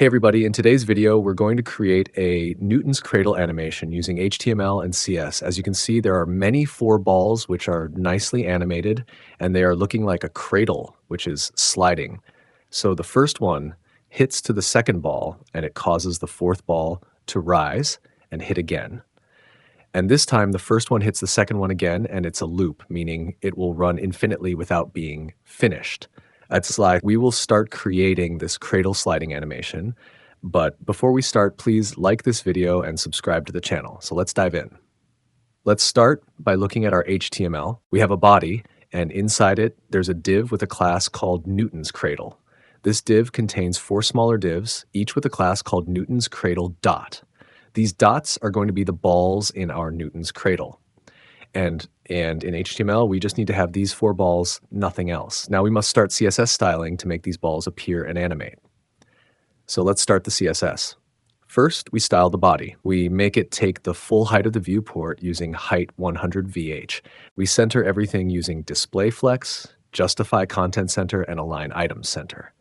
Hey everybody, in today's video, we're going to create a Newton's cradle animation using HTML and CS. As you can see, there are many four balls which are nicely animated, and they are looking like a cradle, which is sliding. So the first one hits to the second ball, and it causes the fourth ball to rise and hit again. And this time, the first one hits the second one again, and it's a loop, meaning it will run infinitely without being finished. It's like we will start creating this cradle sliding animation. But before we start, please like this video and subscribe to the channel. So let's dive in. Let's start by looking at our HTML. We have a body, and inside it, there's a div with a class called Newton's cradle. This div contains four smaller divs, each with a class called Newton's cradle dot. These dots are going to be the balls in our Newton's cradle. And in HTML, we just need to have these four balls, nothing else. Now we must start CSS styling to make these balls appear and animate. So let's start the CSS. First, we style the body. We make it take the full height of the viewport using height 100 VH. We center everything using display flex, justify content center, and align items center.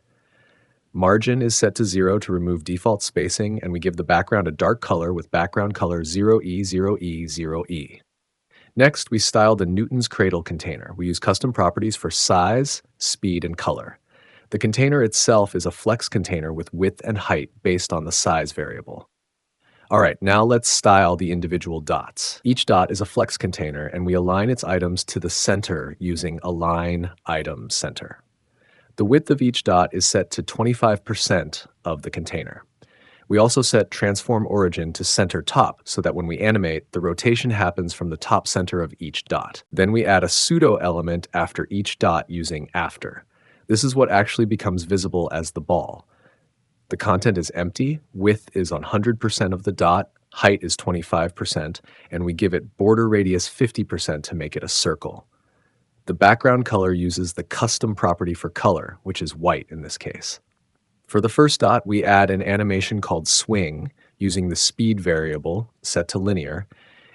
Margin is set to 0 to remove default spacing, and we give the background a dark color with background color 0E, 0E, 0E. Next, we style the Newton's cradle container. We use custom properties for size, speed, and color. The container itself is a flex container with width and height based on the size variable. All right, now let's style the individual dots. Each dot is a flex container, and we align its items to the center using align item center. The width of each dot is set to 25% of the container. We also set transform origin to center top so that when we animate, the rotation happens from the top center of each dot. Then we add a pseudo element after each dot using after. This is what actually becomes visible as the ball. The content is empty, width is 100% of the dot, height is 25%, and we give it border radius 50% to make it a circle. The background color uses the custom property for color, which is white in this case. For the first dot, we add an animation called swing using the speed variable set to linear,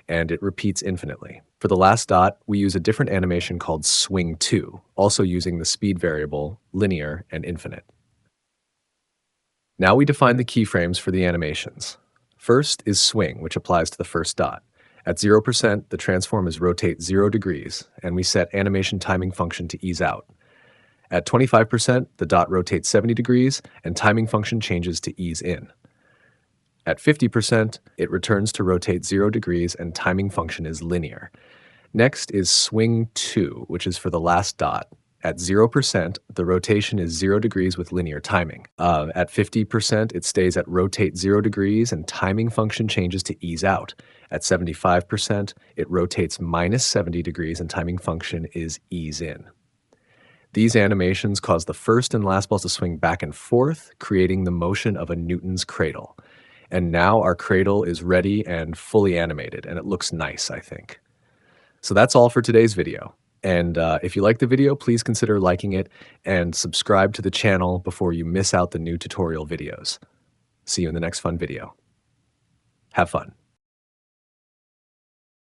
and it repeats infinitely. For the last dot, we use a different animation called swing 2, also using the speed variable linear and infinite. Now we define the keyframes for the animations. First is swing, which applies to the first dot. At 0%, the transform is rotate 0 degrees, and we set animation timing function to ease out. At 25%, the dot rotates 70 degrees, and timing function changes to ease in. At 50%, it returns to rotate 0 degrees, and timing function is linear. Next is swing 2, which is for the last dot. At 0%, the rotation is 0 degrees with linear timing. At 50%, it stays at rotate 0 degrees and timing function changes to ease out. At 75%, it rotates minus 70 degrees and timing function is ease in. These animations cause the first and last balls to swing back and forth, creating the motion of a Newton's cradle. And now our cradle is ready and fully animated, and it looks nice, I think. So that's all for today's video. And if you like the video, please consider liking it and subscribe to the channel before you miss out the new tutorial videos. See you in the next fun video. Have fun.